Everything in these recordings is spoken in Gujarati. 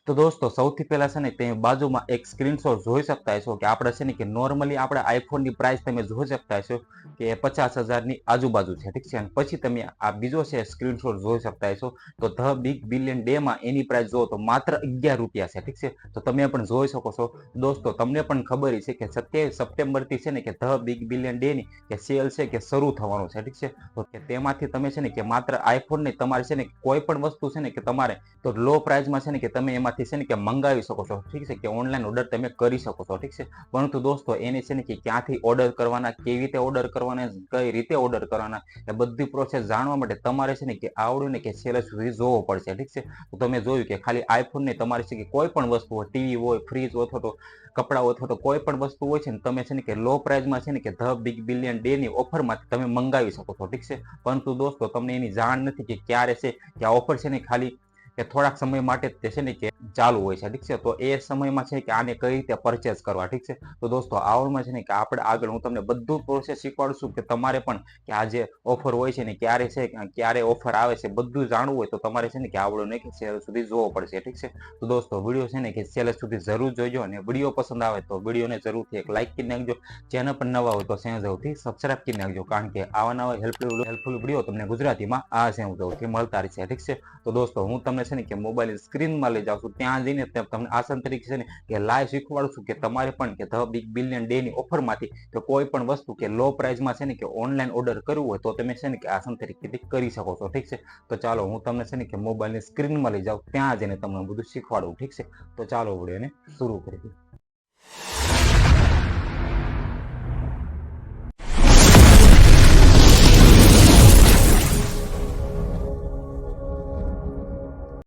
તો દોસ્તો સૌથી પહેલા છે ને તમે બાજુમાં એક સ્ક્રીનશોટ જોઈ શકતા હશો કે આપણે છે ને કે નોર્મલી આપણે આઈફોનની પ્રાઇસ તમે જોઈ શકતા હશો કે 50,000ની આજુબાજુ છે, ઠીક છે. અને પછી તમે આ બીજો છે સ્ક્રીનશોટ જોઈ શકતા હશો તો ધ બિગ બિલિયન ડે માં એની પ્રાઇસ જો તો માત્ર 11 રૂપિયા છે, ઠીક છે. તો તમે પણ જોઈ શકો છો દોસ્તો, તમને પણ ખબર છે કે 27 સપ્ટેમ્બરથી છે ને કે ધ બિગ બિલિયન ડે ની કે સેલ છે કે શરૂ થવાનું છે, ઠીક છે. તો કે તેમાંથી તમે છે ને કે માત્ર આઈફોન ને તમારે છે ને કોઈ પણ વસ્તુ છે ને કે તમારે તો લો પ્રાઇસમાં છે ને કે તમે એમાંથી છે ને કે મંગાવી શકો છો, ઠીક છે, કે ઓનલાઈન ઓર્ડર તમે કરી શકો છો, ઠીક છે. પરંતુ દોસ્તો એને છે ને કે ક્યાંથી ઓર્ડર કરવાના, કેવી રીતે ઓર્ડર કરવાના, કઈ રીતે ઓર્ડર કરવાના એ બધી પ્રોસેસ જાણવા માટે તમારે છે ને કે આવડ્યું ને કે છેલ્લે સુધી જોવો પડશે, ઠીક છે. તો તમે જોયું કે ખાલી આઈફોન ને તમારે છે કે કોઈ પણ વસ્તુ હોય, ટીવી હોય, ફ્રીજ હોય અથવા તો કપડાં અથવા તો કોઈ પણ વસ્તુ હોય છે ને તમે છે ને કે લો પ્રાઇસમાં છે ને કે ધ બિગ બિલિયન ડે ની ઓફરમાંથી તમે મંગાવી શકો છો, ઠીક છે. પરંતુ દોસ્તો તમને એની જાણ નથી કે ક્યારે છે કે આ ઓફર છે ને ખાલી કે થોડાક સમય માટે જ છે ને કે ચાલુ હોય છે, ઠીક છે. તો એ સમયમાં છે કે આને કઈ રીતે પરચેસ કરવા, ઠીક છે. તો દોસ્તો આવડમાં છે ને કે આપણે આગળ હું તમને બધું પ્રોસેસ શીખવાડશું કે તમારે પણ કે આ જે ઓફર હોય છે ને ક્યારે છે, ક્યારે ઓફર આવે છે બધું જાણવું હોય તો તમારે છે ને કે આવડો નહીં કે છેલ્લે સુધી જોવો પડશે, ઠીક છે. તો દોસ્તો વિડીયો છે ને કે છેલ્લે સુધી જરૂર જોઈજો અને વિડીયો પસંદ આવે તો વિડીયોને જરૂરથી એક લાઈક કરી નાખજો. ચેનલ પર નવા હોય તો ચેનલ જરૂરથી સબસ્ક્રાઇબ કરી નાખજો, કારણ કે આવા નવા હેલ્પફુલ વિડીયો તમને ગુજરાતીમાં આ ચેનલ જરૂરથી મળતા રહેશે, ઠીક છે. તો દોસ્તો હું તમને છે ને કે મોબાઈલ સ્ક્રીનમાં લઈ જાઉં છું, ત્યાં જઈને તમને આસાન તરીકે છે ને કે લાઈવ શીખવાડું છું કે તમારે પણ કે ધ બિગ બિલિયન ડે ની ઓફરમાંથી કે કોઈ પણ વસ્તુ કે લો પ્રાઇસમાં છે ને કે ઓનલાઈન ઓર્ડર કરવું હોય તો તમે છે ને કે આસાન તરીકે કરી શકો છો, ઠીક છે. તો ચાલો હું તમને છે ને કે મોબાઈલની સ્ક્રીનમાં લઈ જાઉં, ત્યાં જઈને તમને બધું શીખવાડું, ઠીક છે. તો ચાલો વિડીયોને શરૂ કરીએ.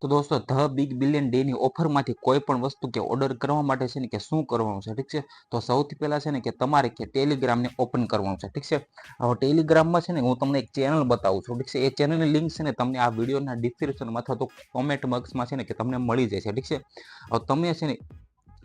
તો દોસ્તો ધ બિગ બિલિયન ડે ની ઓફરમાંથી કોઈ પણ વસ્તુ કે ઓર્ડર કરવા માટે છે ને કે શું કરવાનું છે, ઠીક છે. તો સૌથી પહેલા છે ને કે તમારે કે ટેલિગ્રામને ઓપન કરવાનું છે, ઠીક છે. હવે ટેલિગ્રામમાં છે ને હું તમને એક ચેનલ બતાવું છું, ઠીક છે. એ ચેનલની લિંક છે ને તમને આ વિડીયોના ડિસ્ક્રિપ્શનમાં અથવા તો કોમેન્ટ બોક્સમાં છે ને કે તમને મળી જશે, ઠીક છે. હવે તમે છે ને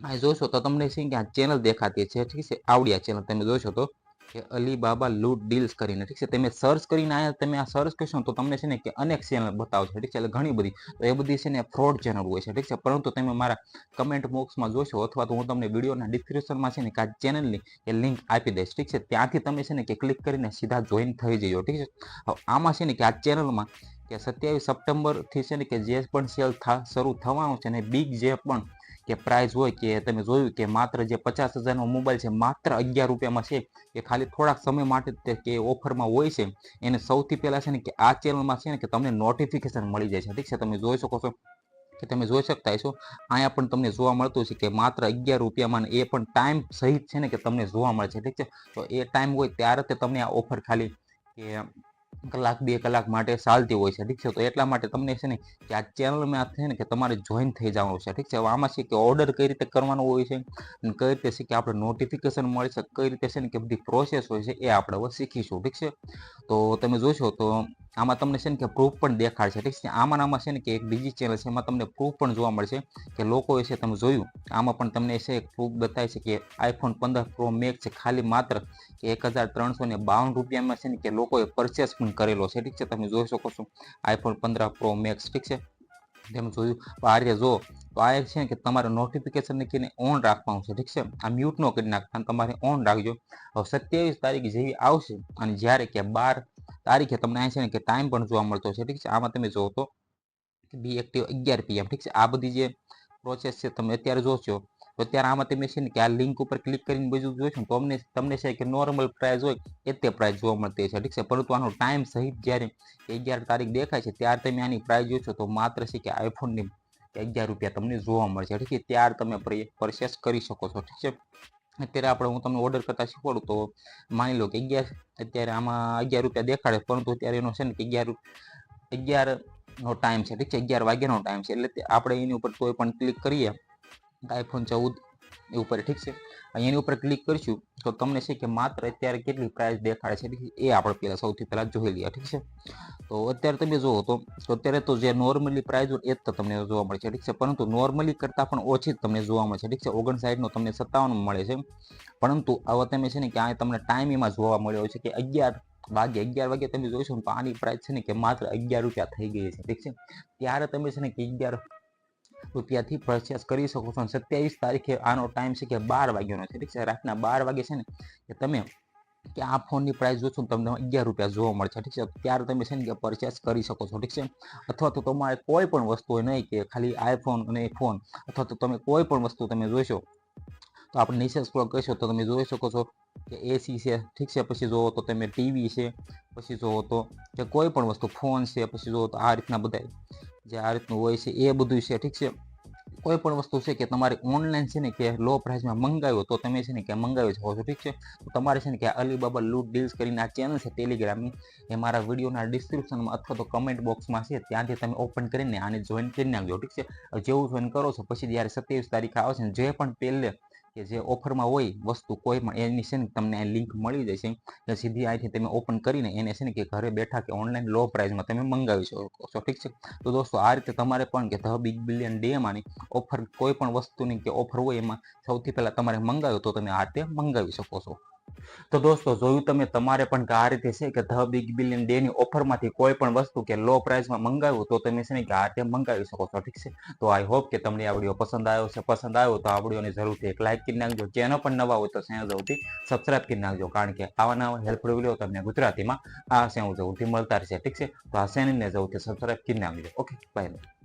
આ જોશો તો તમને છે કે આ ચેનલ દેખાતી છે, ઠીક છે. આવડી આ ચેનલ તમે જોશો તો કે અલીબાબા લૂટ ડીલ્સ કરીને, ઠીક છે. તમે સર્ચ કરીને આયા તમે આ સર્ચ કરશો તો તમને છે ને કે અનેક ચેનલ બતાવશે, ઠીક છે. એટલે ઘણી બધી તો એ બધી છે ને ફ્રોડ ચેનલ હોય છે, ઠીક છે. પરંતુ તમે મારા કમેન્ટ બોક્સમાં જોશો અથવા તો હું તમને વિડીયોના ડિસ્ક્રિપ્શનમાં છે ને કે આ ચેનલની એ લિંક આપી દઈશ, ઠીક છે. ત્યાંથી તમે છે ને કે ક્લિક કરીને સીધા જોઈન થઈ જજો, ઠીક છે. હવે આમાં છે ને કે આ ચેનલમાં કે 27 સપ્ટેમ્બરથી છે ને કે જે પણ સેલ શરૂ થવાનું છે ને બિગ જે પણ કે પ્રાઇસ હોય કે તમે જોયું કે માત્ર જે 50,000નો મોબાઈલ છે માત્ર 11 રૂપિયામાં છે કે ખાલી થોડાક સમય માટે કે ઓફરમાં હોય છે. એને સૌથી પહેલા છે ને કે આ ચેનલમાં છે ને કે તમને નોટિફિકેશન મળી જાય છે, ઠીક છે. તમે જોઈ શકો છો કે તમે જોઈ શકતા હશો અહીંયા પણ તમને જોવા મળતું છે કે માત્ર 11 રૂપિયામાં એ પણ ટાઈમ સહિત છે ને કે તમને જોવા મળે છે, ઠીક છે. તો એ ટાઈમ હોય ત્યારે તે તમને આ ઓફર ખાલી કે કલાક 2 કલાક માટે ચાલતી હોય છે, ઠીક છે. તો એટલા માટે તમને છે ને કે આ ચેનલમાં છે ને કે તમારે જોઈન થઈ જવાનું છે, ઠીક છે. હવે આમાં છે કે ઓર્ડર કઈ રીતે કરવાનો હોય છે અને કઈ રીતે છે કે આપણે નોટિફિકેશન મળે છે, કઈ રીતે છે ને કે બધી પ્રોસેસ હોય છે એ આપણે હવે શીખીશું, ઠીક છે. તો તમે જોશો તો આમાં તમને છે ને કે પ્રૂફ પણ દેખાડશે, ઠીક છે. આમાં છે ને કે એક બીજી ચેનલ છે એમાં તમને પ્રૂફ પણ જોવા મળશે કે લોકો છે તમે જોયું આમાં પણ તમને છે પ્રૂફ બતાવે છે કે આઈફોન 15 પ્રો મેક્સ છે ખાલી માત્ર કે 1,352 રૂપિયામાં છે ને કે લોકોએ પરચેસ પણ કરેલો છે, ઠીક છે. તમે જોઈ શકો છો આઈફોન 15 પ્રો મેક્સ, ઠીક છે. તેમ જોયું આ રીતે જો તો આ છે ને કે તમારે નોટિફિકેશન ને ઓન રાખવાનું છે, ઠીક છે. આ મ્યુટ નો કરી નાખતા તમારે ઓન રાખજો. હવે 27 તારીખ જેવી આવશે અને જ્યારે કે 12 તારીખે તમને આ છે ને કે ટાઈમ પણ જોવા મળતો છે, ઠીક છે. આમાં તમે જોવો તો બી એક્ટિવ 11 PM, ઠીક છે. આ બધી જે પ્રોસેસ છે તમે અત્યારે જોશો તો અત્યારે આમાં તમે છે ને કે આ લિંક ઉપર ક્લિક કરીને બીજું જોઈશું તો તમને છે કે નોર્મલ પ્રાઇસ હોય એ તે પ્રાઇસ જોવા મળતી છે, ઠીક છે. પરંતુ આનો ટાઈમ સહિત જ્યારે 11 તારીખ દેખાય છે ત્યારે તમે આની પ્રાઇસ જોશો તો માત્ર છે કે આઈફોનની 11 રૂપિયા તમને જોવા મળશે, ઠીક છે. ત્યાર તમે પરચેસ કરી શકો છો, ઠીક છે. અત્યારે આપણે હું તમને ઓર્ડર કરતા શીખવાડું તો માની લો કે 11 અત્યારે આમાં 11 રૂપિયા દેખાડે પરંતુ અત્યારે એનો છે ને કે 11 નો ટાઈમ છે, ઠીક છે. 11 વાગ્યાનો ટાઈમ છે એટલે આપણે એની ઉપર કોઈ પણ ક્લિક કરીએ આઈફોન 14 એ ઉપર, ઠીક છે. એની ઉપર ક્લિક કરીશું તો તમને છે કે માત્ર અત્યારે કેટલી પ્રાઇસ દેખાડે છે એ આપણે પહેલા સૌથી પહેલા જોઈ લઈએ, ઠીક છે. તો અત્યારે તમે જુઓ તો અત્યારે તો જે નોર્મલી પ્રાઇસ હોય એ જ તમને જોવા મળે છે, ઠીક છે. પરંતુ નોર્મલી કરતાં પણ ઓછી જ તમને જોવા મળે છે, ઠીક છે. 59 નો તમને 57 મળે છે. પરંતુ હવે તમે છે ને કે આ તમને ટાઈમ એમાં જોવા મળ્યો છે કે 11 વાગે તમે જોઈશો તો આની પ્રાઇસ છે ને કે માત્ર 11 રૂપિયા થઈ ગઈ છે, ઠીક છે. ત્યારે તમે છે ને કે રૂપિયાથી પરચેસ કરી શકો છો. અને 27 તારીખે આનો ટાઈમ છે કે 12 વાગ્યાનો છે, ઠીક છે. રાતના 12 વાગે છે ને કે તમે કે આ ફોનની પ્રાઇસ જોશો ને તમને 11 રૂપિયા જોવા મળશે, ઠીક છે. ત્યારે તમે છે ને કે પરચેસ કરી શકો છો, ઠીક છે. અથવા તો તમારે કોઈ પણ વસ્તુ હોય, નહીં કે ખાલી આઈફોન અને ફોન, અથવા તો તમે કોઈ પણ વસ્તુ તમે જોઈશો તો આપણે નીચે સ્ક્રોલ કરીશો તો તમે જોઈ શકો છો કે એસી છે, ઠીક છે. પછી જોવો તો તમે ટીવી છે, પછી જોવો તો કે કોઈ પણ વસ્તુ ફોન છે, પછી જોવો તો આ રીતના બધા જે આ રીતનું હોય છે એ બધું છે, ઠીક છે. કોઈ પણ વસ્તુ છે કે તમારે ઓનલાઈન છે ને કે લો પ્રાઇસમાં મંગાવ્યો તો તમે છે ને કે મંગાવી શકો છો, ઠીક છે. તો તમારે છે ને કે અલીબાબા લૂટ ડીલ્સ કરીને આ ચેનલ છે ટેલિગ્રામની, એ મારા વિડીયોના ડિસ્ક્રિપ્શનમાં અથવા તો કમેન્ટ બોક્સમાં છે, ત્યાંથી તમે ઓપન કરીને આને જોઈન કરી નાખજો, ઠીક છે. જેવું જોઈન કરો છો પછી જ્યારે 27 તારીખે આવશે ને જે પણ પહેલે કે જે ઓફરમાં હોય વસ્તુ કોઈ પણ એની છે ને તમને લિંક મળી જશે, એટલે સીધી અહીંથી તમે ઓપન કરીને એને છે ને કે ઘરે બેઠા કે ઓનલાઈન લો પ્રાઇસમાં તમે મંગાવી શકો છો, ઠીક છે. તો દોસ્તો આ રીતે તમારે પણ કે the big billion day માંની offer કોઈ પણ વસ્તુની કે ઓફર હોય એમાં સૌથી પહેલા તમારે મંગાવ્યો તો તમે આ રીતે મંગાવી શકો છો. તો દોસ્તો જોયું તમે, તમારે પણ કે આ રીતે છે કે ધ બિગ બિલિયન ડે ની ઓફરમાંથી કોઈ પણ વસ્તુ કે લો પ્રાઇસમાં મંગાવ્યું તો તમે છે ને કે આ રીતે મંગાવી શકો છો, ઠીક છે. તો આઈ હોપ કે તમને આ વિડીયો પસંદ આવ્યો છે. પસંદ આવ્યો તો આ વિડીયોને જરૂરથી એક લાઈક કરી નાખજો. ચેનલ પણ નવા હોય તો ચેનલ જરૂરથી સબસ્ક્રાઇબ કરી નાખજો, કારણ કે આવા નવા હેલ્પફુલ વિડીયો તમને ગુજરાતીમાં આ ચેનલ જરૂરથી મળતા રહેશે, ઠીક છે. તો આ ચેનલને જરૂરથી સબસ્ક્રાઇબ કરી નાખજો. Okay, by.